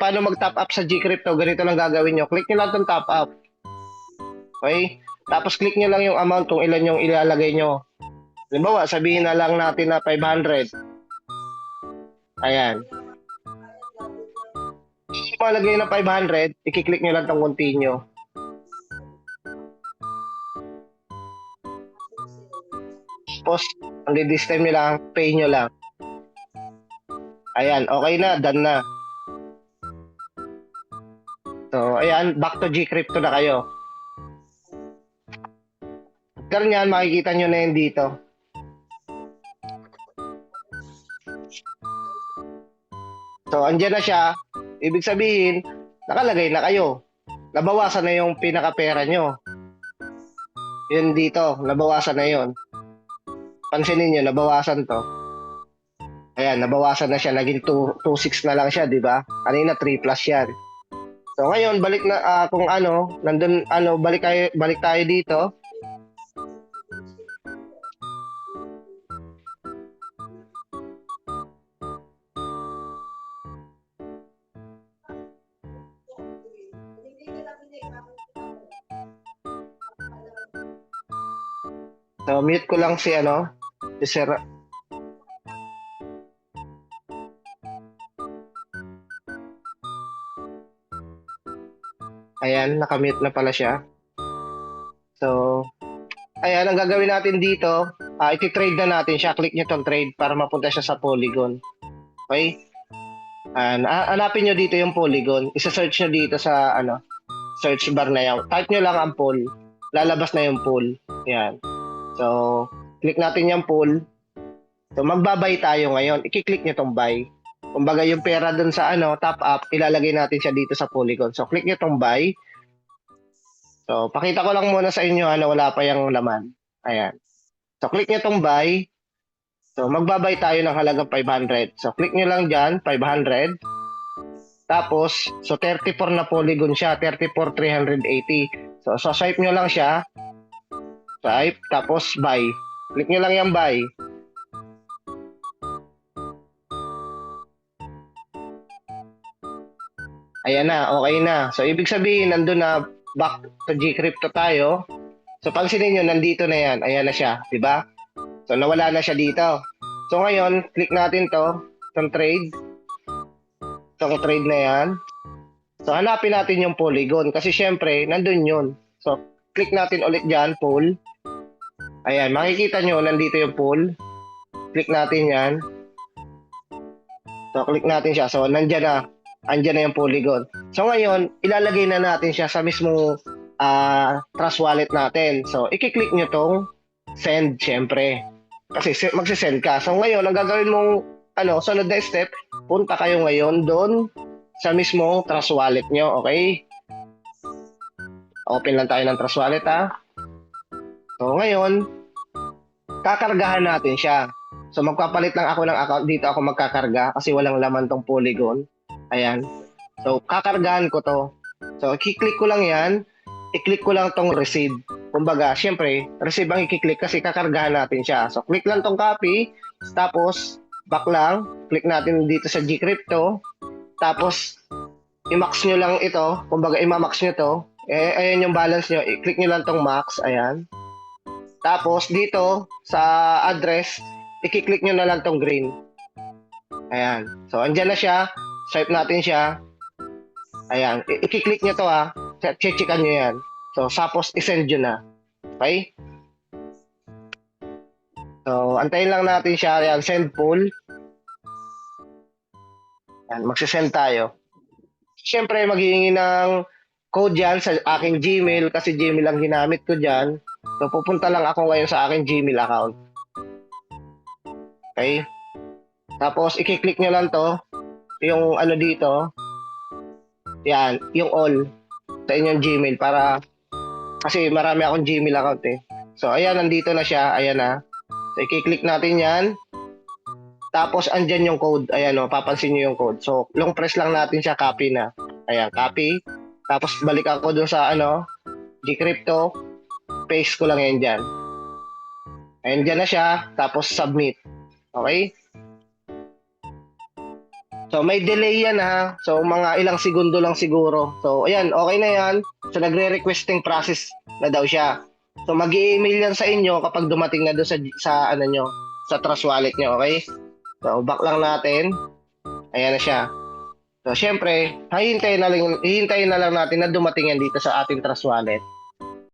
paano mag-top up sa Gcrypto, ganito lang gagawin nyo. Click nyo lang itong top up. Okay? Tapos click nyo lang yung amount kung ilan yung ilalagay nyo. Halimbawa, sabihin na lang natin na 500. Ayan. Kung malagay na 500, i-click nyo lang itong continue. Tapos, this time nyo lang, pay nyo lang. Ayan, okay na, done na. So, ayan, back to Gcrypto na kayo. Ganyan, makikita nyo na yun dito. So, andyan na siya. Ibig sabihin, nakalagay na kayo. Nabawasan na yung pinaka-pera nyo. Yun dito, nabawasan na yun. Pansinin nyo, nabawasan to. Ayan, nabawasan na siya. Naging 2.6 na lang siya, di ba? Kanina 3 plus yan. So, ngayon, balik na, kung ano, nandun, balik tayo dito. So, mute ko lang si Sir. Ayan, nakamute na pala siya. So, ayan, ang gagawin natin dito, iti-trade na natin siya. Click nyo tong trade para mapunta siya sa Polygon. Okay? Hanapin nyo dito yung Polygon. Isa-search nyo dito sa, search bar na yan. Type nyo lang ang pool. Lalabas na yung pool. Ayan. So, click natin yung pool. So, magbabay tayo ngayon. I-click nyo tong buy. Kumbaga yung pera dun sa top up, ilalagay natin siya dito sa Polygon. So, click nyo tong buy. So, pakita ko lang muna sa inyo wala pa yung laman. Ayan. So, click nyo tong buy. So, magbabay tayo ng halagang 500. So, click nyo lang dyan, 500. Tapos, so 34 na Polygon siya, 34,380. So, swipe nyo lang siya. Swipe, tapos buy. Click nyo lang yung buy. Ayan na, okay na. So, ibig sabihin, nandun na, back to Gcrypto tayo. So, pansinin nyo, nandito na yan. Ayan na siya, di ba? So, nawala na siya dito. So, ngayon, click natin to, itong trade. Itong trade na yan. So, hanapin natin yung Polygon. Kasi, syempre, nandun yun. So, click natin ulit dyan, pool. Ayan, makikita nyo, nandito yung pool. Click natin yan. So, click natin siya. So, nandyan na. Andyan na yung Polygon. So, ngayon, ilalagay na natin siya sa mismong Trust Wallet natin. So, i-click nyo tong send, syempre. Kasi magsisend ka. So, ngayon, ang gagawin mong sunod na step, punta kayo ngayon doon sa mismong Trust Wallet nyo, okay? Open lang tayo ng Trust Wallet, ha? So, ngayon, kakargahan natin siya. So, magpapalit lang ako ng account. Dito ako magkakarga kasi walang laman tong Polygon. Ayan. So, kakargahan ko to. So, i-click ko lang yan. I-click ko lang tong receive. Kumbaga, syempre, receive ang i-click kasi kakargahan natin siya. So, click lang tong copy. Tapos, back lang. Click natin dito sa Gcrypto. Tapos, i-max nyo lang ito. Kumbaga, i-max nyo to. Ayan yung balance nyo. I-click nyo lang tong max. Ayan. Tapos, dito, sa address, i-click nyo na lang tong green. Ayan. So, andyan na siya. Swipe natin siya. Ayan. I-click nyo to ha. Checkan nyo yan. So, tapos, isend nyo na. Okay? So, antayin lang natin siya. Ayan. Send pool. Ayan. Magsisend tayo. Siyempre, maghihingi ng code yan sa aking Gmail kasi Gmail ang ginamit ko dyan. So, pupunta lang ako ngayon sa aking Gmail account. Okay? Tapos, i-click nyo lang to. Yung dito. Yan. Yung all. Sa inyong Gmail para kasi marami akong Gmail account eh. So, ayan. Nandito na siya. Ayan na. So, i-click natin yan. Tapos, andyan yung code. Ayan o. Papansin nyo yung code. So, long press lang natin siya. Copy na. Ayan. Copy. Tapos, balik ako dun sa Gcrypto. Paste ko lang yan dyan. Ayan, dyan na siya. Tapos, submit. Okay? So may delay yan ha. So mga ilang segundo lang siguro. So ayan, okay na yan. So nagre-requesting process na daw siya. So mag-i-email yan sa inyo kapag dumating na doon sa ano nyo, sa Trust Wallet nyo, okay? So back lang natin. Ayan na siya. So syempre, hihintayin na lang natin na dumating yan dito sa ating Trust Wallet.